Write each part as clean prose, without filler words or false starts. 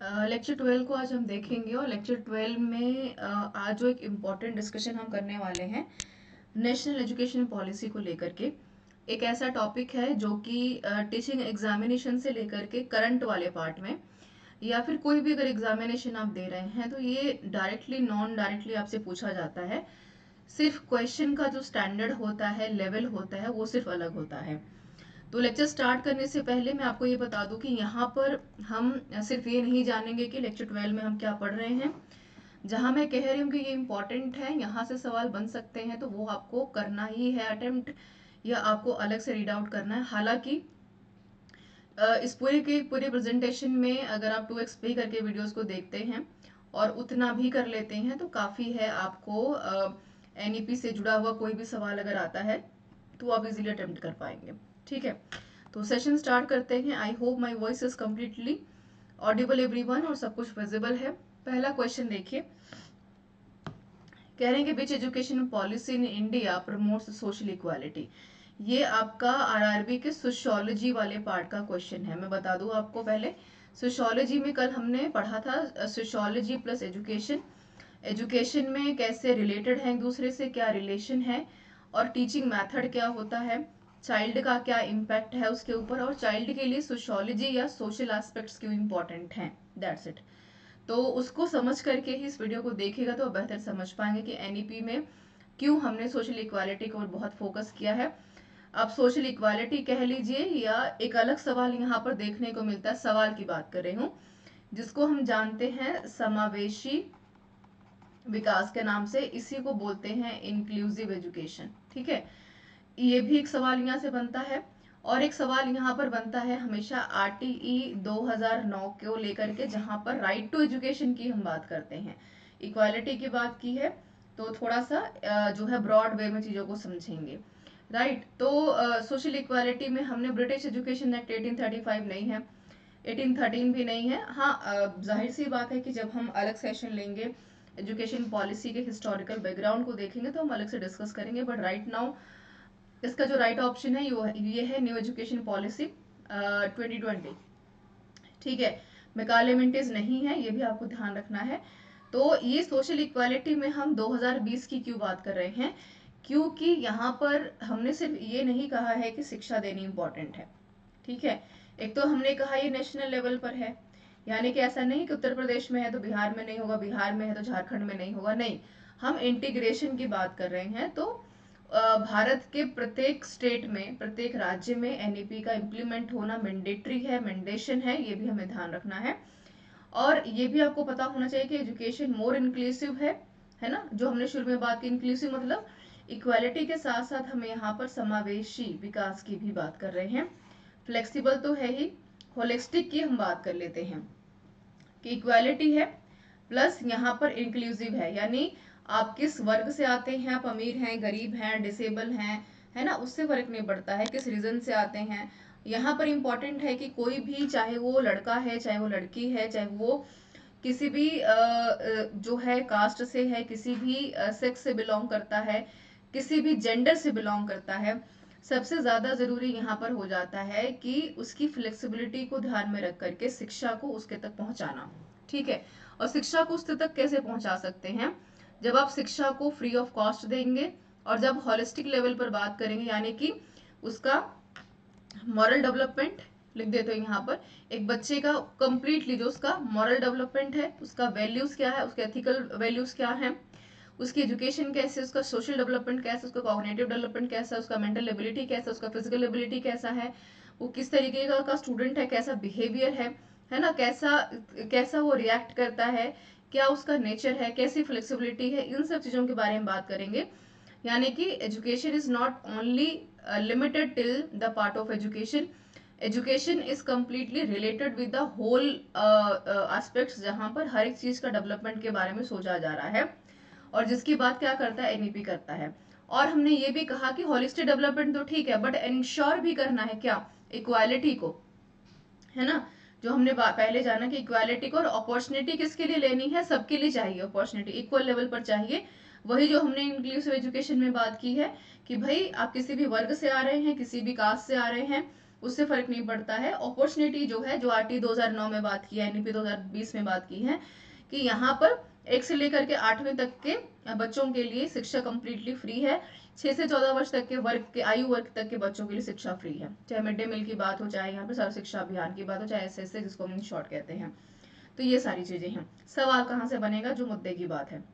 Lecture 12 को आज हम देखेंगे और लेक्चर 12 में आज जो एक इम्पॉर्टेंट डिस्कशन हम करने वाले हैं नेशनल एजुकेशन पॉलिसी को लेकर के। एक ऐसा टॉपिक है जो कि टीचिंग एग्जामिनेशन से लेकर के करंट वाले पार्ट में या फिर कोई भी अगर एग्जामिनेशन आप दे रहे हैं तो ये डायरेक्टली नॉन डायरेक्टली आपसे पूछा जाता है। सिर्फ क्वेश्चन का जो स्टैंडर्ड होता है, लेवल होता है, वो सिर्फ अलग होता है। तो लेक्चर स्टार्ट करने से पहले मैं आपको ये बता दूं कि यहाँ पर हम सिर्फ ये नहीं जानेंगे कि लेक्चर 12 में हम क्या पढ़ रहे हैं। जहां मैं कह रही हूँ कि ये इंपॉर्टेंट है, यहाँ से सवाल बन सकते हैं, तो वो आपको करना ही है अटेम्प्ट, या आपको अलग से रीड आउट करना है। हालांकि इस पूरे के पूरे प्रेजेंटेशन में अगर आप 2x पे करके वीडियोस को देखते हैं और उतना भी कर लेते हैं तो काफी है। आपको एनईपी से जुड़ा हुआ कोई भी सवाल अगर आता है तो आप इजीली अटेम्प्ट कर पाएंगे। ठीक है, तो सेशन स्टार्ट करते हैं। I hope my voice is completely Audible everyone और सब कुछ विजिबल है। पहला क्वेश्चन देखिए, कह रहे हैं कि which education policy in India promotes social equality. ये आपका आरआरबी के सोशियोलॉजी वाले पार्ट का क्वेश्चन है। मैं बता दूं आपको, पहले सोशियोलॉजी में कल हमने पढ़ा था सोशियोलॉजी प्लस एजुकेशन। एजुकेशन में कैसे रिलेटेड है एक दूसरे से, क्या रिलेशन है, और टीचिंग मेथड क्या होता है, चाइल्ड का क्या इम्पैक्ट है उसके ऊपर, और चाइल्ड के लिए सोशियोलॉजी या सोशल एस्पेक्ट्स क्यों इम्पोर्टेंट हैं। That's it. तो उसको समझ करके ही इस वीडियो को देखेगा तो बेहतर समझ पाएंगे कि एनईपी में क्यों हमने सोशल इक्वालिटी को बहुत फोकस किया है। आप सोशल इक्वालिटी कह लीजिए या एक अलग सवाल यहाँ पर देखने को मिलता है, सवाल की बात कर रही हूँ, जिसको हम जानते हैं समावेशी विकास के नाम से, इसी को बोलते हैं इंक्लूसिव एजुकेशन। ठीक है, ये भी एक सवाल यहाँ से बनता है। और एक सवाल यहाँ पर बनता है हमेशा आरटीई 2009 को लेकर के, जहां पर राइट टू एजुकेशन की हम बात करते हैं, इक्वालिटी की बात की है, तो थोड़ा सा जो है ब्रॉड वे में चीजों को समझेंगे। राइट, तो सोशल इक्वालिटी में हमने ब्रिटिश एजुकेशन एक्ट 1835 नहीं है, 1813 भी नहीं है। हाँ, जाहिर सी बात है कि जब हम अलग सेशन लेंगे एजुकेशन पॉलिसी के हिस्टोरिकल बैकग्राउंड को देखेंगे तो हम अलग से डिस्कस करेंगे, बट राइट नाउ इसका जो राइट ऑप्शन है ये है न्यू एजुकेशन पॉलिसी 2020। ठीक है, मैकाले मिंटेज नहीं है, ये भी आपको ध्यान रखना है। तो ये सोशल इक्वालिटी में हम 2020 की क्यों बात कर रहे हैं, क्योंकि यहाँ पर हमने सिर्फ ये नहीं कहा है कि शिक्षा देनी इंपॉर्टेंट है। ठीक है, एक तो हमने कहा ये नेशनल लेवल पर है, यानी कि ऐसा नहीं कि उत्तर प्रदेश में है तो बिहार में नहीं होगा, बिहार में है तो झारखंड में नहीं होगा, नहीं। हम इंटीग्रेशन की बात कर रहे हैं। तो भारत के प्रत्येक स्टेट में, प्रत्येक राज्य में एनईपी का इम्प्लीमेंट होना मैंडेटरी है, मैंडेशन है, ये भी हमें ध्यान रखना है। और ये भी आपको पता होना चाहिए कि एजुकेशन मोर इंक्लूसिव है ना। जो हमने शुरू में बात की, इंक्लूसिव मतलब इक्वालिटी के साथ साथ हमें यहाँ पर समावेशी विकास की भी बात कर रहे हैं। फ्लेक्सिबल तो है ही, होलिस्टिक की हम बात कर लेते हैं कि इक्वालिटी है प्लस यहाँ पर इंक्लूसिव यानी आप किस वर्ग से आते हैं, आप अमीर हैं, गरीब हैं, डिसेबल हैं, है ना, उससे फर्क नहीं पड़ता है, किस रीजन से आते हैं। यहाँ पर इंपॉर्टेंट है कि कोई भी, चाहे वो लड़का है, चाहे वो लड़की है, चाहे वो किसी भी जो है कास्ट से है, किसी भी सेक्स से बिलोंग करता है, किसी भी जेंडर से बिलोंग करता है, सबसे ज्यादा जरूरी यहाँ पर हो जाता है कि उसकी फ्लेक्सिबिलिटी को ध्यान में रख करके शिक्षा को उसके तक पहुंचाना। ठीक है, और शिक्षा को उसके तक कैसे पहुंचा सकते हैं, जब आप शिक्षा को फ्री ऑफ कॉस्ट देंगे और जब होलिस्टिक लेवल पर बात करेंगे, यानी कि उसका मॉरल डेवलपमेंट लिख देते हैं यहाँ पर, एक बच्चे का कंप्लीटली जो उसका मॉरल डेवलपमेंट है, उसका वैल्यूज क्या है, उसके एथिकल वैल्यूज क्या है, उसकी एजुकेशन कैसे, उसका सोशल डेवलपमेंट कैसा, उसका कॉग्निटिव डेवलपमेंट कैसा, उसका मेंटल एबिलिटी कैसा, उसका फिजिकल एबिलिटी कैसा है, वो किस तरीके का स्टूडेंट है, कैसा बिहेवियर है ना, कैसा कैसा वो रिएक्ट करता है, क्या उसका नेचर है, कैसी फ्लेक्सिबिलिटी है, इन सब चीजों के बारे में बात करेंगे। यानी कि education is not only limited till the part of education, education is completely related with the whole aspects, जहां पर हर एक चीज का डेवलपमेंट के बारे में सोचा जा रहा है और जिसकी बात क्या करता है, एनईपी करता है। और हमने ये भी कहा कि होलिस्टिक डेवलपमेंट तो ठीक है, बट इंश्योर भी करना है क्या, इक्वालिटी को, है ना। जो हमने पहले जाना कि इक्वालिटी को, और अपॉर्चुनिटी किसके लिए लेनी है, सबके लिए चाहिए, अपॉर्चुनिटी इक्वल लेवल पर चाहिए। वही जो हमने इंक्लूसिव एजुकेशन में बात की है कि भाई आप किसी भी वर्ग से आ रहे हैं, किसी भी कास्ट से आ रहे हैं, उससे फर्क नहीं पड़ता है। अपॉर्चुनिटी जो है, जो आरटी 2009 में बात की है, एनईपी 2020 में बात की है कि यहाँ पर 1 से लेकर के 8वीं तक के बच्चों के लिए शिक्षा कंप्लीटली फ्री है। 6 से 14 वर्ष तक के वर्ग के आयु वर्ग तक के बच्चों के लिए शिक्षा फ्री है, चाहे मिड डे मील की बात हो, चाहे यहाँ पे सर्व शिक्षा अभियान की बात हो, चाहे एसएसए जिसको हम शॉर्ट कहते हैं। तो ये सारी चीजें हैं। सवाल कहाँ से बनेगा, जो मुद्दे की बात है।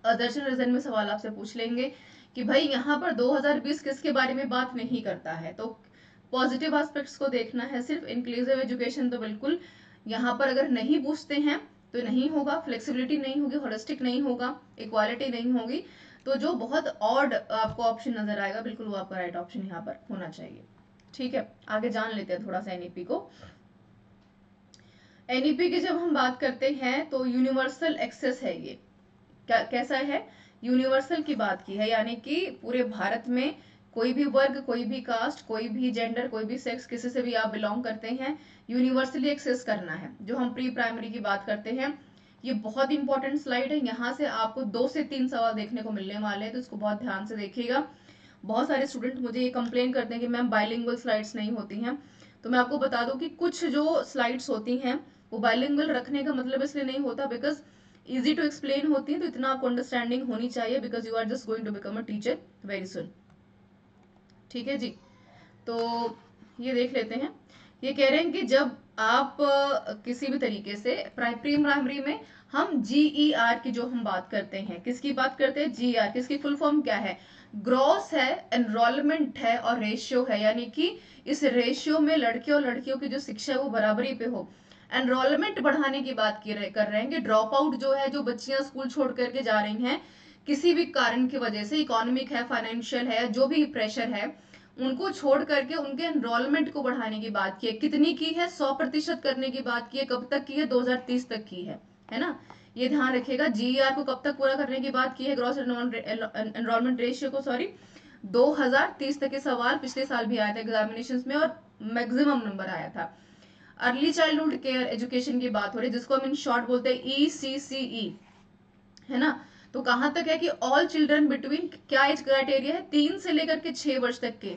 दर्शन रीजन में सवाल आपसे पूछ लेंगे कि भाई यहाँ पर 2020 किसके बारे में बात नहीं करता है, तो पॉजिटिव एस्पेक्ट्स को देखना है सिर्फ। इंक्लूसिव एजुकेशन तो बिल्कुल यहाँ पर अगर नहीं पूछते हैं तो नहीं होगा, फ्लेक्सिबिलिटी नहीं होगी, होलिस्टिक नहीं होगा, इक्वालिटी नहीं होगी, तो जो बहुत ऑड आपको ऑप्शन नजर आएगा बिल्कुल वो आपका राइट ऑप्शन यहाँ पर होना चाहिए। ठीक है, आगे जान लेते हैं थोड़ा सा एनईपी को। एनईपी की जब हम बात करते हैं तो यूनिवर्सल एक्सेस है ये, कैसा है, यूनिवर्सल की बात की है, यानी कि पूरे भारत में कोई भी वर्ग, कोई भी कास्ट, कोई भी जेंडर, कोई भी सेक्स, किसी से भी आप बिलोंग करते हैं, यूनिवर्सली एक्सेस करना है। जो हम प्री प्राइमरी की बात करते हैं, ये बहुत इंपॉर्टेंट स्लाइड है, यहाँ से आपको 2 से 3 सवाल देखने को मिलने वाले हैं, तो इसको बहुत ध्यान से देखिएगा। बहुत सारे स्टूडेंट मुझे ये कंप्लेन करते हैं कि मैम बाइलिंगुअल स्लाइड्स नहीं होती हैं, तो मैं आपको बता दूं कि कुछ जो स्लाइड्स होती हैं वो बाइलिंगुअल रखने का मतलब इसलिए नहीं होता बिकॉज इजी टू एक्सप्लेन होती है, तो इतना आपको अंडरस्टैंडिंग होनी चाहिए because you are just going to become a teacher very soon. ठीक है जी, तो ये देख लेते हैं। ये कह रहे हैं कि जब आप किसी भी तरीके से प्री प्राइमरी में हम जीईआर की जो हम बात करते हैं, किसकी बात करते हैं, जीईआर, किसकी फुल फॉर्म क्या है, ग्रॉस है, एनरोलमेंट है और रेशियो है, यानी कि इस रेशियो में लड़के और लड़कियों की जो शिक्षा है वो बराबरी पे हो। एनरोलमेंट बढ़ाने की बात कर रहे हैं कि ड्रॉप आउट जो है, जो बच्चियां स्कूल छोड़ करके जा रही हैं किसी भी कारण की वजह से, इकोनॉमिक है, फाइनेंशियल है, जो भी प्रेशर है, उनको छोड़ करके उनके एनरोलमेंट को बढ़ाने की बात की है। कितनी की है, 100% करने की बात की है। कब तक की है, 2030 तक की है ना, ये ध्यान रखिएगा। जीईआर को कब तक पूरा करने की बात की है, ग्रॉस एनरोलमेंट रेशियो को, सॉरी, 2030 तक के सवाल पिछले साल भी आए थे एग्जामिनेशन में और मैक्सिमम नंबर आया था। अर्ली चाइल्डहुड केयर एजुकेशन की बात हो रही है, जिसको हम इन शॉर्ट बोलते हैं ECCE, है ना। तो कहां तक है कि ऑल चिल्ड्रन बिटवीन, क्या एज क्राइटेरिया है, 3 से लेकर के 6 वर्ष तक के।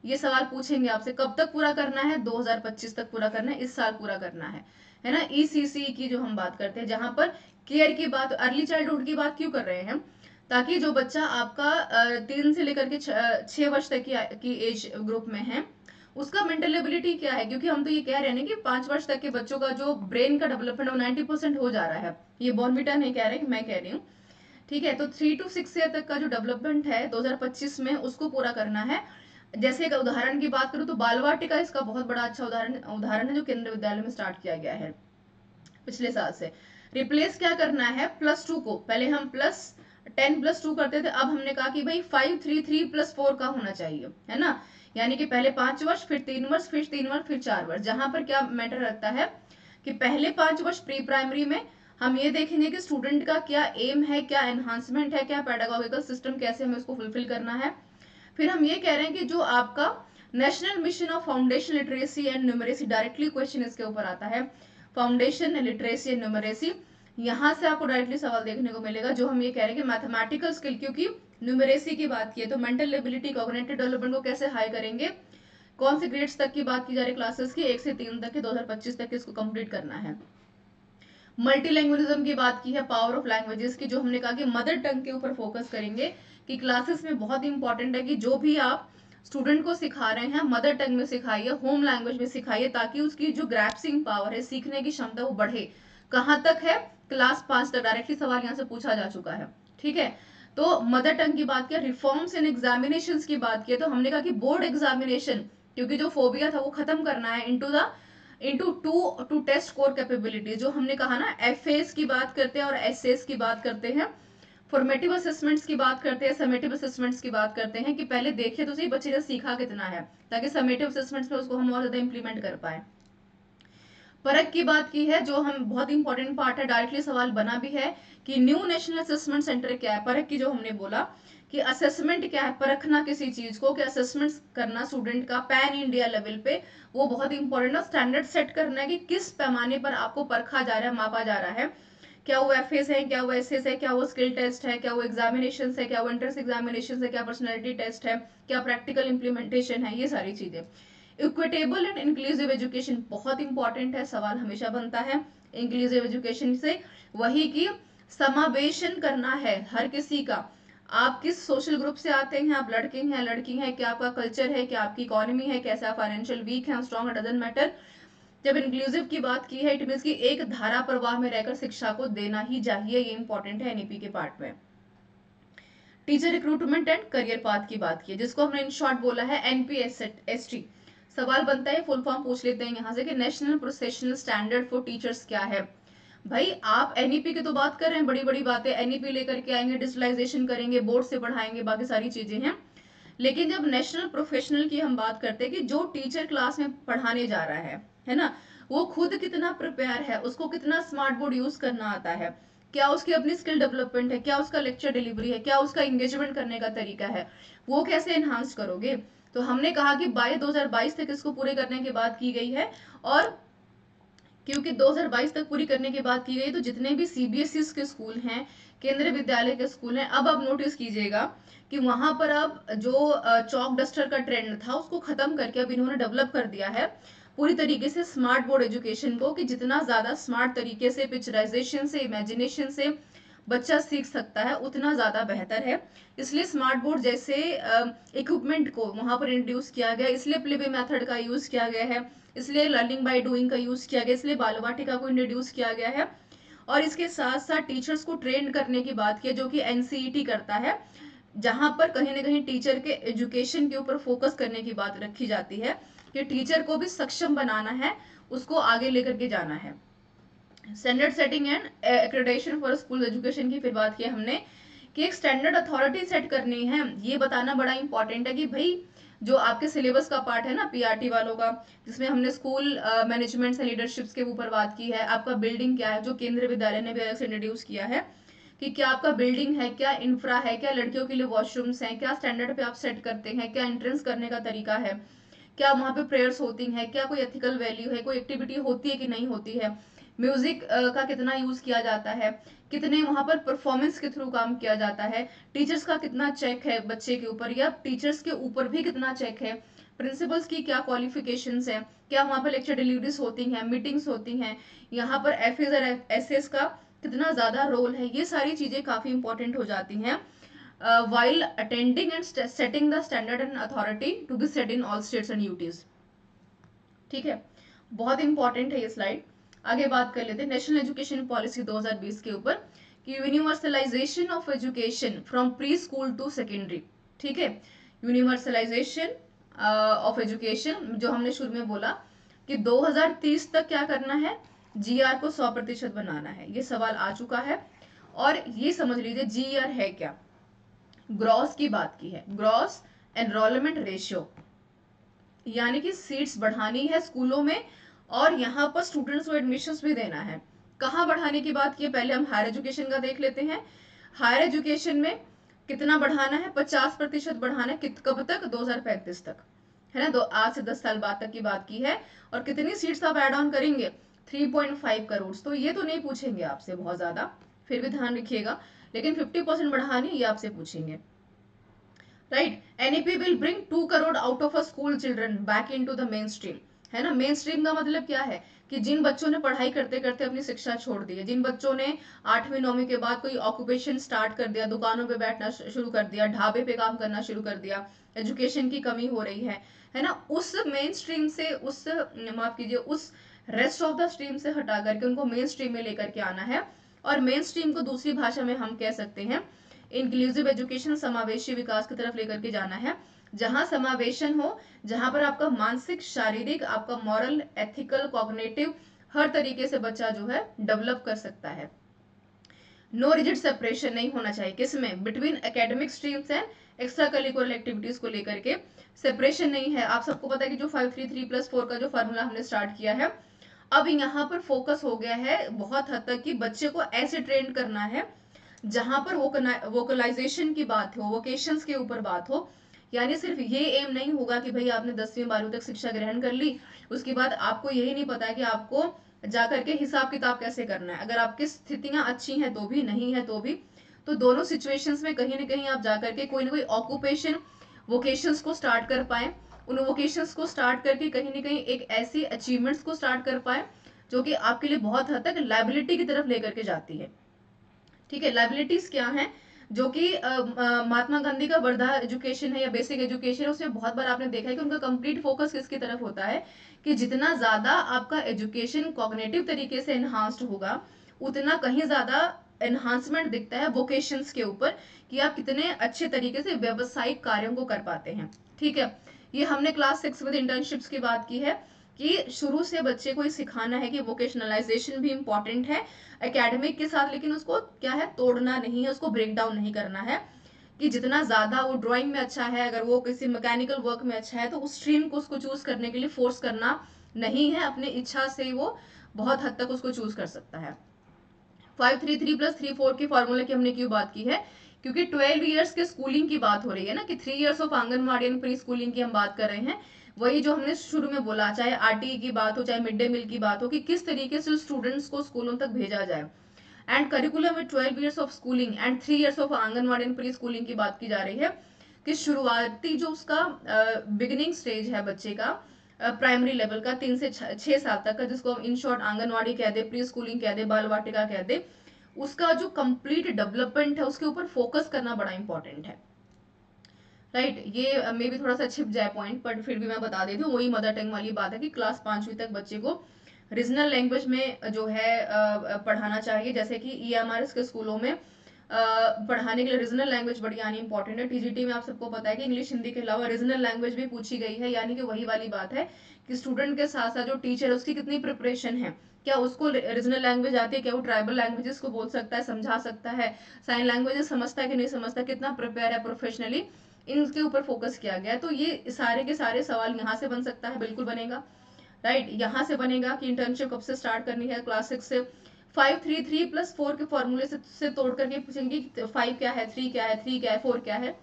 ये सवाल पूछेंगे आपसे, कब तक पूरा करना है, 2025 तक पूरा करना है, इस साल पूरा करना है ना। ECCE की जो हम बात करते हैं, जहां पर केयर की बात, अर्ली चाइल्डहुड की बात क्यों कर रहे हैं, ताकि जो बच्चा आपका 3 से लेकर के 6 वर्ष तक की एज ग्रुप में है, उसका मेंटल एबिलिटी क्या है, क्योंकि हम तो ये कह रहे हैं कि 5 वर्ष तक के बच्चों का जो ब्रेन का डेवलपमेंट वो 90% हो जा रहा है। ये बॉर्नविटा नहीं कह रहे, मैं कह रही हूँ। ठीक है, तो 3 to 6 ईयर तक का जो डेवलपमेंट है 2025 में, उसको पूरा करना है। जैसे एक उदाहरण की बात करूं तो बालवाटिका इसका बहुत बड़ा अच्छा उदाहरण है, जो केंद्रीय विद्यालय में स्टार्ट किया गया है पिछले साल से। रिप्लेस क्या करना है, +2 को, पहले हम +10 +2 करते थे, अब हमने कहा कि भाई 5 3 3 +4 का होना चाहिए, है ना। यानी कि पहले 5 वर्ष, फिर 3 वर्ष, फिर 3 वर्ष, फिर 4 वर्ष। जहां पर क्या मैटर रखता है कि पहले 5 वर्ष प्री प्राइमरी में हम ये देखेंगे कि स्टूडेंट का क्या एम है, क्या एनहांसमेंट है, क्या पेडागोगिकल सिस्टम, कैसे हमें उसको फुलफिल करना है। फिर हम ये कह रहे हैं कि जो आपका national mission of foundation literacy and numeracy, directly question इसके ऊपर आता है, फाउंडेशन लिटरेसी एंड न्यूमरेसी, यहां से आपको डायरेक्टली सवाल देखने को मिलेगा। जो हम ये कह रहे हैं कि मैथमेटिकल स्किल, क्योंकि न्यूमरेसी की बात की है, तो मेंटल एबिलिटी, कॉग्निटिव डेवलपमेंट को कैसे हाई करेंगे, कौन से ग्रेड्स तक की बात की जा रही है क्लासेस की, 1 से 3 तक के, 2025 तक इसको कंप्लीट करना है। मल्टी लैंग्वेजिज्म की बात की है, पावर ऑफ लैंग्वेजेस की, जो हमने कहा कि मदर टंग के ऊपर फोकस करेंगे, कि क्लासेस में बहुत इंपॉर्टेंट है कि जो भी आप स्टूडेंट को सिखा रहे हैं मदर टंग में सिखाइए, होम लैंग्वेज में सिखाइए, ताकि उसकी जो ग्रैप्सिंग पावर है, सीखने की क्षमता, वो बढ़े। कहां तक है, क्लास 5 तक, डायरेक्टली सवाल यहाँ से पूछा जा चुका है। ठीक है, तो मदर टंग की बात किया, रिफॉर्म्स इन एग्जामिनेशन की बात की, तो हमने कहा कि बोर्ड एग्जामिनेशन, क्योंकि जो फोबिया था वो खत्म करना है, into to test core capability, जो हमने कहा ना, एफएस की बात करते हैं और एसएस की बात करते हैं, फॉर्मेटिव असेसमेंट्स की बात करते हैं, समेटिव असेसमेंट्स की बात करते हैं, कि पहले देखिए तो सही बच्चे ने सीखा कितना है, ताकि समेटिव असेसमेंट्स में उसको हम और ज्यादा इंप्लीमेंट कर पाए। परख की बात की है, जो हम बहुत इंपॉर्टेंट पार्ट है, डायरेक्टली सवाल बना भी है कि न्यू नेशनल असेसमेंट सेंटर क्या है। परख की जो हमने बोला कि असेसमेंट क्या है, परखना किसी चीज को, कि असेसमेंट करना स्टूडेंट का पैन इंडिया लेवल पे, वो बहुत इंपॉर्टेंट है। स्टैंडर्ड सेट करना है कि किस पैमाने पर आपको परखा जा रहा है, मापा जा रहा है, क्या वो एफएस है, क्या वो एसएस है, क्या वो स्किल टेस्ट है, क्या वो एग्जामिनेशन है, क्या वो एंट्रेंस एग्जामिनेशन है, क्या पर्सनैलिटी टेस्ट है, क्या प्रैक्टिकल इंप्लीमेंटेशन है, ये सारी चीजें। इक्विटेबल एंड इंक्लूसिव एजुकेशन बहुत इंपॉर्टेंट है, सवाल हमेशा बनता है इंक्लूसिव एजुकेशन से, वही की समावेशन करना है हर किसी का। आप किस सोशल ग्रुप से आते हैं, आप लड़के हैं लड़की हैं, क्या आपका कल्चर है, क्या आपकी इकोनॉमी है, कैसा फाइनेंशियल वीक है स्ट्रॉन्ग, डजंट मैटर। जब इंक्लूसिव की बात की है इट मींस कि एक धारा प्रवाह में रहकर शिक्षा को देना ही चाहिए, ये इंपॉर्टेंट है एनईपी के पार्ट में। Teacher recruitment and career path की बात की है, जिसको हमने इन शॉर्ट बोला है एनपीएसटी। सवाल बनता है, फुल फॉर्म पूछ लेते हैं यहाँ से कि national professional standard for teachers क्या है। भाई आप एनईपी की तो बात कर रहे हैं, बड़ी बड़ी बातें एनईपी लेकर के आएंगे, डिजिटलाइजेशन करेंगे, बोर्ड से पढ़ाएंगे, बाकी सारी चीजें हैं, लेकिन जब नेशनल प्रोफेशनल की हम बात करते हैं कि जो टीचर क्लास में पढ़ाने जा रहा है ना, वो खुद कितना प्रिपेयर है, उसको कितना स्मार्ट बोर्ड यूज करना आता है, क्या उसकी अपनी स्किल डेवलपमेंट है, क्या उसका लेक्चर डिलीवरी है, क्या उसका एंगेजमेंट करने का तरीका है, वो कैसे एनहांस करोगे। तो हमने कहा कि बाय 2022 तक इसको पूरे करने की बात की गई है, और क्योंकि 2022 तक पूरी करने की बात की गई तो जितने भी सीबीएसई के स्कूल हैं, केंद्रीय विद्यालय के स्कूल हैं, अब आप नोटिस कीजिएगा कि वहां पर अब जो चौक डस्टर का ट्रेंड था उसको खत्म करके अब इन्होंने डेवलप कर दिया है पूरी तरीके से स्मार्ट बोर्ड एजुकेशन को, कि जितना ज्यादा स्मार्ट तरीके से पिक्चराइजेशन से इमेजिनेशन से बच्चा सीख सकता है उतना ज्यादा बेहतर है। इसलिए स्मार्ट बोर्ड जैसे इक्विपमेंट को वहां पर इंट्रोड्यूस किया गया, इसलिए प्लेबे मेथड का यूज किया गया है, इसलिए लर्निंग बाय डूइंग का यूज किया गया, इसलिए बाल वाटिका को इंट्रोड्यूस किया गया है, और इसके साथ साथ टीचर्स को ट्रेन करने की बात की जो कि एनसीईटी करता है, जहां पर कहीं ना कहीं टीचर के एजुकेशन के ऊपर फोकस करने की बात रखी जाती है कि टीचर को भी सक्षम बनाना है, उसको आगे लेकर के जाना है। Standard setting and accreditation for school education की फिर बात की हमने कि एक स्टैंडर्ड अथॉरिटी सेट करनी है, ये बताना बड़ा इंपॉर्टेंट है कि भाई जो आपके सिलेबस का पार्ट है ना पीआरटी वालों का, जिसमें हमने स्कूल मैनेजमेंट एंड लीडरशिप्स के ऊपर बात की है, आपका बिल्डिंग क्या है, जो केंद्रीय विद्यालय ने भी अलग से इंट्रोड्यूस किया है कि क्या आपका बिल्डिंग है, क्या इंफ्रा है, क्या लड़कियों के लिए वॉशरूम्स हैं, क्या स्टैंडर्ड पे आप सेट करते हैं, क्या एंट्रेंस करने का तरीका है, क्या वहां पे प्रेयर्स होती हैं, क्या कोई एथिकल वैल्यू है, कोई एक्टिविटी होती है कि नहीं होती है, म्यूजिक का कितना यूज किया जाता है, कितने वहां पर परफॉर्मेंस के थ्रू काम किया जाता है, टीचर्स का कितना चेक है बच्चे के ऊपर, या टीचर्स के ऊपर भी कितना चेक है, प्रिंसिपल्स की क्या क्वालिफिकेशंस है, क्या वहां पर लेक्चर डिलीवरीज होती हैं, मीटिंग्स होती हैं, यहाँ पर एफएस और एसएस का कितना ज्यादा रोल है, ये सारी चीजें काफी इंपॉर्टेंट हो जाती हैं while attending and setting the standard and authority to be set in all states and UTs। ठीक है, बहुत इंपॉर्टेंट है ये स्लाइड। आगे बात कर लेते हैं नेशनल एजुकेशन पॉलिसी 2020 के ऊपर कि universalization of education from pre school to secondary. ठीक है, यूनिवर्सलाइजेशन ऑफ एजुकेशन जो हमने शुरू में बोला कि 2030 तक क्या करना है, जीआर को 100% बनाना है, ये सवाल आ चुका है। और ये समझ लीजिए जीआर है क्या, ग्रॉस की बात की है, ग्रॉस एनरोलमेंट रेशियो, यानी कि सीट्स बढ़ानी है स्कूलों में और यहाँ पर स्टूडेंट्स को एडमिशंस भी देना है। कहाँ बढ़ाने की बात की है, पहले हम हायर एजुकेशन का देख लेते हैं। हायर एजुकेशन में कितना बढ़ाना है, 50% बढ़ाना है, कब तक, 2035 तक, है ना, 8 से 10 साल बाद तक की बात की है। और कितनी सीट्स आप एड ऑन करेंगे, 3.5 करोड़। तो ये तो नहीं पूछेंगे आपसे बहुत ज्यादा, फिर भी ध्यान रखिएगा, लेकिन 50% बढ़ानी ये आपसे पूछेंगे, right. NEP will bring 2 crore out of a school children back into the main stream, है ना। मेन स्ट्रीम का मतलब क्या है कि जिन बच्चों ने पढ़ाई करते करते अपनी शिक्षा छोड़ दी है, जिन बच्चों ने 8वीं 9वीं के बाद कोई ऑक्यूपेशन स्टार्ट कर दिया, दुकानों पे बैठना शुरू कर दिया, ढाबे पे काम करना शुरू कर दिया, एजुकेशन की कमी हो रही है ना, उस मेन स्ट्रीम से, उस माफ कीजिए, उस रेस्ट ऑफ द स्ट्रीम से हटा करके उनको मेन स्ट्रीम में लेकर के आना है। और मेन स्ट्रीम को दूसरी भाषा में हम कह सकते हैं इंक्लूसिव एजुकेशन, समावेशी विकास की तरफ लेकर के जाना है, जहां समावेशन हो, जहां पर आपका मानसिक, शारीरिक, आपका मॉरल, एथिकल, कॉग्निटिव हर तरीके से बच्चा जो है डेवलप कर सकता है। नो रिजिड सेपरेशन नहीं होना चाहिए, किसमें, between academic streams and extra curricular activities को लेकर के सेपरेशन नहीं है। आप सबको पता है कि जो 533+4 का जो फार्मूला हमने स्टार्ट किया है, अब यहाँ पर फोकस हो गया है बहुत हद तक कि बच्चे को ऐसे ट्रेन करना है जहां पर वोकलाइजेशन की बात हो, वोकेशंस के ऊपर बात हो। यानी सिर्फ ये एम नहीं होगा कि भाई आपने 10वीं 12वीं तक शिक्षा ग्रहण कर ली, उसके बाद आपको यही नहीं पता है कि आपको जाकर के हिसाब किताब कैसे करना है, अगर आपकी स्थितियां अच्छी हैं तो भी, नहीं है तो भी। तो दोनों सिचुएशंस में कहीं ना कहीं आप जाकर के कोई ना कोई ऑक्यूपेशन, वोकेशंस को स्टार्ट कर पाए, उन वोकेशंस को स्टार्ट करके कहीं ना कहीं एक ऐसी अचीवमेंट्स को स्टार्ट कर पाए जो कि आपके लिए बहुत हद तक लाइबिलिटी की तरफ लेकर के जाती है। ठीक है, लाइबिलिटीज क्या है, जो कि महात्मा गांधी का वर्धा एजुकेशन है या बेसिक एजुकेशन है, उसमें बहुत बार आपने देखा है कि उनका कंप्लीट फोकस किसकी तरफ होता है कि जितना ज्यादा आपका एजुकेशन कॉग्निटिव तरीके से एनहांस्ड होगा, उतना कहीं ज्यादा एनहांसमेंट दिखता है वोकेशंस के ऊपर कि आप कितने अच्छे तरीके से व्यावसायिक कार्यों को कर पाते हैं। ठीक है, ये हमने क्लास 6 विद इंटर्नशिप्स की बात की है कि शुरू से बच्चे को सिखाना है कि वोकेशनलाइजेशन भी इंपॉर्टेंट है एकेडमिक के साथ, लेकिन उसको क्या है, तोड़ना नहीं है, उसको ब्रेक डाउन नहीं करना है कि जितना ज्यादा वो ड्राइंग में अच्छा है, अगर वो किसी मैकेनिकल वर्क में अच्छा है तो उस स्ट्रीम को उसको चूज करने के लिए फोर्स करना नहीं है, अपनी इच्छा से वो बहुत हद तक उसको चूज कर सकता है। 533 प्लस 34 के फॉर्मूले की हमने क्यों बात की है, क्योंकि 12 ईयर्स के स्कूलिंग की बात हो रही है ना, कि 3 years of anganwadi and pre schooling की हम बात कर रहे हैं। वही जो हमने शुरू में बोला, चाहे आरटीई की बात हो, चाहे मिड डे मील की बात हो, कि किस तरीके से स्टूडेंट्स को स्कूलों तक भेजा जाए। एंड करिकुलम में 12 years of schooling and 3 years of anganwadi and pre schooling की बात की जा रही है कि शुरुआती जो उसका बिगिनिंग स्टेज है बच्चे का, प्राइमरी लेवल का 3 से 6 साल तक का, जिसको हम इन शॉर्ट आंगनवाड़ी कह दे, प्री स्कूलिंग कह दे, बाल वाटिका कह दे, उसका जो कंप्लीट डेवलपमेंट है उसके ऊपर फोकस करना बड़ा इंपॉर्टेंट है। राइट, ये मे भी थोड़ा सा छिप जाए पॉइंट, पर फिर भी मैं बता देती हूँ, वही मदर टंग वाली बात है कि क्लास 5वीं तक बच्चे को रीजनल लैंग्वेज में जो है पढ़ाना चाहिए। जैसे कि ईएमआरएस के स्कूलों में पढ़ाने के लिए रीजनल लैंग्वेज बड़ी आनी इंपॉर्टेंट है। टीजीटी में आप सबको पता है कि इंग्लिश हिंदी के अलावा रीजनल लैंग्वेज भी पूछी गई है, यानी कि वही वाली बात है कि स्टूडेंट के साथ साथ जो टीचर है उसकी कितनी प्रिपरेशन है, क्या उसको रीजनल लैंग्वेज आती है, क्या वो ट्राइबल लैंग्वेजेस को बोल सकता है, समझा सकता है, साइन लैंग्वेजेस समझता है कि नहीं समझता, कितना प्रिपेयर है प्रोफेशनली, इनके ऊपर फोकस किया गया है। तो ये सारे के सारे सवाल यहाँ से बन सकता है, बिल्कुल बनेगा। राइट, यहाँ से बनेगा कि इंटर्नशिप कब से स्टार्ट करनी है, क्लास 6 से। 533 प्लस 4 के फॉर्मूले से तोड़ करके पूछेंगे 5 क्या है, 3 क्या है, 3 क्या है, 4 क्या है।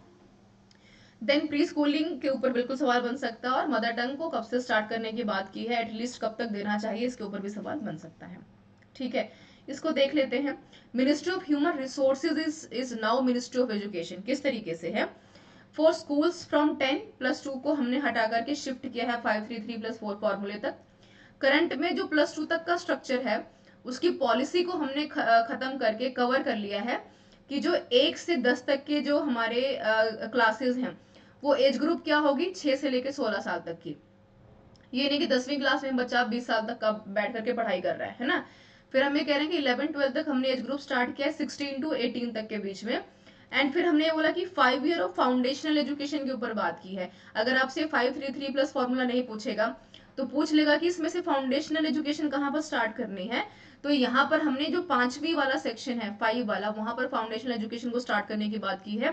देन प्री स्कूलिंग के ऊपर बिल्कुल सवाल बन सकता है, और मदर टंग को कब से स्टार्ट करने की बात की है, एटलीस्ट कब तक देना चाहिए, इसके ऊपर भी सवाल बन सकता है। ठीक है, इसको देख लेते हैं। Ministry of human resources is now ministry of education. किस तरीके से है, फॉर स्कूल्स फ्रॉम 10+2 को हमने हटा करके शिफ्ट किया है 533 प्लस 4 फॉर्मूले तक। करंट में जो +2 तक का स्ट्रक्चर है उसकी पॉलिसी को हमने खत्म करके कवर कर लिया है कि जो 1 से 10 तक के जो हमारे क्लासेस हैं, वो एज ग्रुप क्या होगी, 6 से लेकर 16 साल तक की। ये नहीं कि 10वीं क्लास में बच्चा 20 साल तक का बैठ करके पढ़ाई कर रहा है ना। फिर हम ये कह रहे हैं कि 11-12 तक हमने एज ग्रुप स्टार्ट किया है 16 to 18 तक के बीच में। एंड फिर हमने ये बोला कि 5 ईयर ऑफ फाउंडेशनल एजुकेशन के ऊपर बात की है। अगर आपसे 533 प्लस फॉर्मूला नहीं पूछेगा तो पूछ लेगा कि इसमें से फाउंडेशनल एजुकेशन कहाँ पर स्टार्ट करनी है, तो यहाँ पर हमने जो 5वीं वाला सेक्शन है 5 वाला, वहां पर फाउंडेशनल एजुकेशन को स्टार्ट करने की बात की है।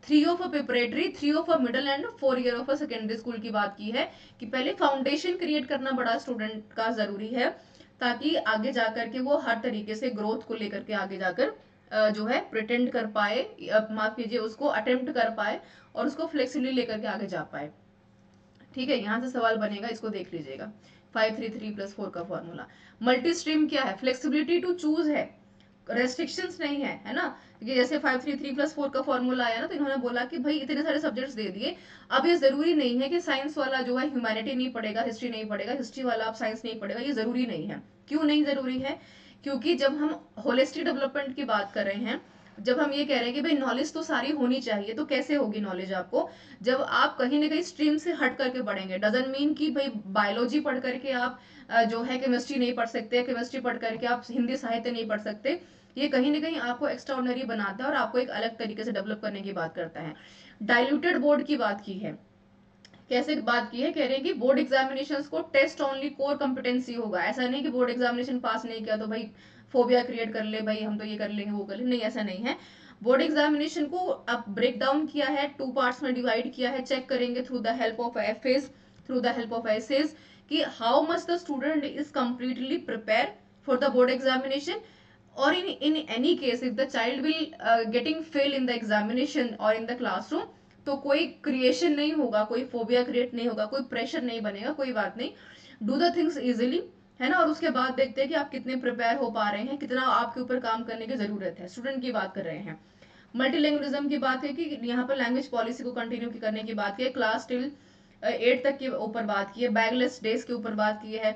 3 of a preparatory, 3 of a middle and 4 year of a secondary school की बात की है कि पहले फाउंडेशन क्रिएट करना बड़ा स्टूडेंट का जरूरी है, ताकि आगे जाकर के वो हर तरीके से ग्रोथ को लेकर के आगे जाकर जो है प्रिटेंड कर पाए, माफ कीजिए, उसको अटेम्प्ट कर पाए और उसको फ्लेक्सिबली लेकर के आगे जा पाए। ठीक है, यहां से सवाल बनेगा, इसको देख लीजिएगा। 533 प्लस 4 का फॉर्मूला। मल्टी स्ट्रीम क्या है, फ्लेक्सिबिलिटी टू चूज है, रेस्ट्रिक्शंस नहीं है ना। कि जैसे 533 प्लस 4 का फॉर्मूला आया ना, तो इन्होंने बोला कि भाई इतने सारे सब्जेक्ट्स दे दिए, अब ये जरूरी नहीं है कि साइंस वाला जो है ह्यूमैनिटी नहीं पढ़ेगा, हिस्ट्री नहीं पढ़ेगा, हिस्ट्री वाला आप साइंस नहीं पढ़ेगा, ये जरूरी नहीं है। क्यों नहीं जरूरी है, क्योंकि जब हम होलिस्टिक डेवलपमेंट की बात कर रहे हैं, जब हम ये कह रहे हैं कि भाई नॉलेज तो सारी होनी चाहिए, तो कैसे होगी नॉलेज आपको, जब आप कहीं ना कहीं स्ट्रीम से हट करके पढ़ेंगे। डजंट मीन कि भाई बायोलॉजी पढ़ करके आप जो है केमिस्ट्री नहीं पढ़ सकते, केमिस्ट्री पढ़ करके आप हिंदी साहित्य नहीं पढ़ सकते। ये कहीं ना कहीं आपको एक्स्ट्राऑर्डिनरी बनाता है और आपको एक अलग तरीके से डेवलप करने की बात करता है। डाइल्यूटेड बोर्ड की बात की है, कैसे बात की है, कह रहे हैं कि बोर्ड एग्जामिनेशंस को टेस्ट ओनली कोर कॉम्पिटेंसी होगा। ऐसा नहीं कि बोर्ड एग्जामिनेशन पास नहीं किया तो भाई फोबिया क्रिएट कर ले, भाई हम तो ये कर लेंगे वो कर लेंगे, नहीं, ऐसा नहीं है। बोर्ड एग्जामिनेशन को अब ब्रेक डाउन किया है, 2 पार्ट्स में डिवाइड किया है। चेक करेंगे through the help of FAs, through the help of SAs, कि how much the student is completely prepare for the board examination, or in any case if the child will getting fail in the examination or in the classroom, तो कोई creation नहीं होगा, कोई phobia create नहीं होगा, कोई pressure नहीं बनेगा, कोई बात नहीं, डू द थिंग्स इजिली, है ना। और उसके बाद देखते हैं कि आप कितने प्रिपेयर हो पा रहे हैं, कितना आपके ऊपर काम करने की जरूरत है। स्टूडेंट की बात कर रहे हैं। मल्टीलैंग्वेजिज्म की बात है कि यहाँ पर लैंग्वेज पॉलिसी को कंटिन्यू करने की बात है, क्लास टिल 8 तक के ऊपर बात की है, बैगलेस डेज के ऊपर बात की है,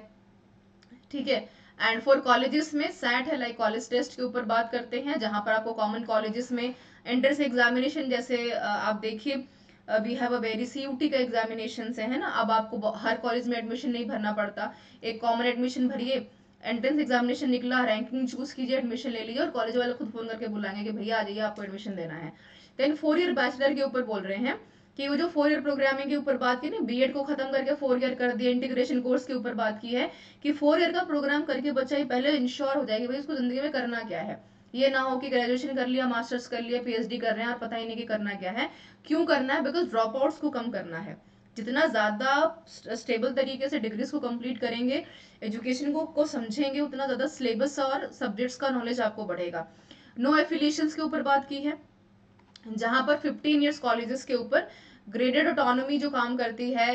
ठीक है। एंड फॉर कॉलेजेस में सैट है, लाइक कॉलेज टेस्ट के ऊपर बात करते हैं, जहां पर आपको कॉमन कॉलेजेस में एंट्रेंस एग्जामिनेशन, जैसे आप देखिए we have a very CUET का एग्जामिनेशन है ना, अब आपको हर कॉलेज में एडमिशन नहीं भरना पड़ता, एक कॉमन एडमिशन भरिए, एंट्रेंस एग्जामिनेशन निकला, रैंकिंग चूज कीजिए, एडमिशन ले लीजिए, और कॉलेज वाले खुद फोन करके बुलाएंगे कि भैया आ जाइए आपको एडमिशन देना है। देन 4 ईयर बैचलर के ऊपर बोल रहे हैं कि वो जो 4 ईयर प्रोग्रामिंग के ऊपर बात की ना, बीएड को खत्म करके 4 ईयर कर दिया, इंटीग्रेशन कोर्स के ऊपर बात की है कि 4 ईयर का प्रोग्राम करके बच्चा ही पहले इंश्योर हो जाएगी भाई उसको जिंदगी में करना क्या है। ये ना हो कि ग्रेजुएशन कर लिया, मास्टर्स कर लिया, पीएचडी कर रहे हैं और पता ही नहीं कि करना क्या है। क्यों करना है? बिकॉज ड्रॉप आउट्स को कम करना है। जितना ज्यादा स्टेबल तरीके से डिग्रीज को कंप्लीट करेंगे, एजुकेशन को समझेंगे, उतना ज्यादा सिलेबस और सब्जेक्ट्स का नॉलेज आपको बढ़ेगा। नो एफिलिएशंस के ऊपर बात की है, जहां पर 15 ईयर्स कॉलेजेस के ऊपर ग्रेडेड ऑटोनॉमी जो काम करती है,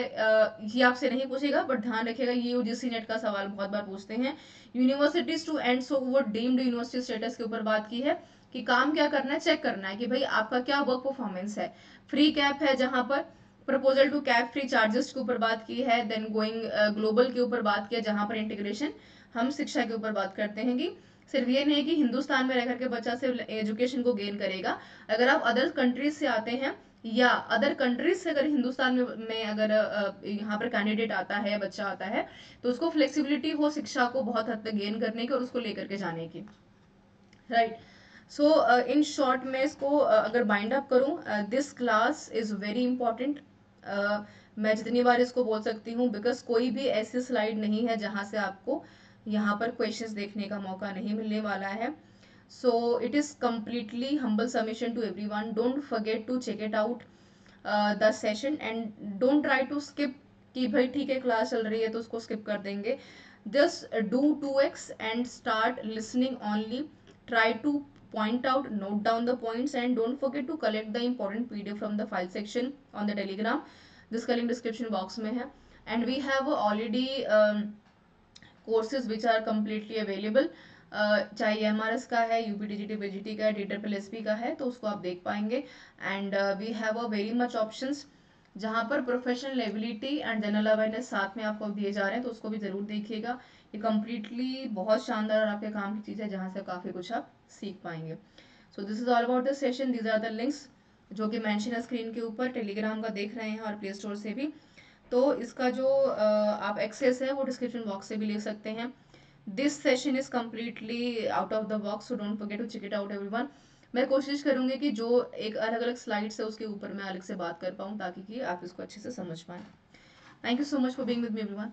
ये आपसे नहीं पूछेगा बट ध्यान रखिएगा, ये यूजीसी नेट का सवाल बहुत बार पूछते हैं। यूनिवर्सिटीज टू एंड सो वो डीम्ड यूनिवर्सिटी स्टेटस के ऊपर बात की है कि काम क्या करना है, चेक करना है कि भाई आपका क्या वर्क परफॉर्मेंस है। फ्री कैप है, जहां पर proposal to cap free charges के ऊपर बात की है। देन गोइंग ग्लोबल के ऊपर बात किया, जहां पर इंटीग्रेशन हम शिक्षा के ऊपर बात करते हैं कि सिर्फ ये नहीं कि हिंदुस्तान में रहकर के बच्चा सिर्फ एजुकेशन को गेन करेगा, अगर आप अदर कंट्रीज से आते हैं या अदर कंट्रीज से अगर हिंदुस्तान में अगर यहाँ पर कैंडिडेट आता है, बच्चा आता है, तो उसको फ्लेक्सिबिलिटी हो शिक्षा को बहुत हद तक गेन करने की और उसको लेकर के जाने की, राइट। सो इन शॉर्ट में इसको अगर बाइंड अप करूं, this class is very important. मैं जितनी बार इसको बोल सकती हूँ, बिकॉज कोई भी ऐसी स्लाइड नहीं है जहां से आपको यहाँ पर क्वेश्चंस देखने का मौका नहीं मिलने वाला है। So it is completely humble submission to everyone. Don't forget to check it out the session and don't try to skip कि भाई ठीक है क्लास चल रही है तो उसको skip कर देंगे. Just do 2x and start listening only. Try to point out, note down the points and don't forget to collect the important PDF from the file section on the Telegram. This link description box में है. And we have already courses which are completely available. चाहे MRS का है, UPTGT BGT का है, DSSP का है, तो उसको आप देख पाएंगे। And we have a very much options, जहां पर professional ability and general awareness साथ में आपको दिए जा रहे हैं, तो उसको भी जरूर देखिएगा। ये कम्प्लीटली बहुत शानदार और आपके काम की चीज है, जहां से काफी कुछ आप सीख पाएंगे। So this is all about the session. These are the links जो कि मेंशन है स्क्रीन के ऊपर, टेलीग्राम का देख रहे हैं और प्ले स्टोर से भी। तो इसका जो आप एक्सेस है वो डिस्क्रिप्शन बॉक्स से भी ले सकते हैं। This session is completely out of the box, so don't forget to check it out everyone. मैं कोशिश करूंगी कि जो एक अलग अलग स्लाइड्स है उसके ऊपर मैं अलग से बात कर पाऊँ, ताकि कि आप इसको अच्छे से समझ पाएं। Thank you so much for being with me everyone.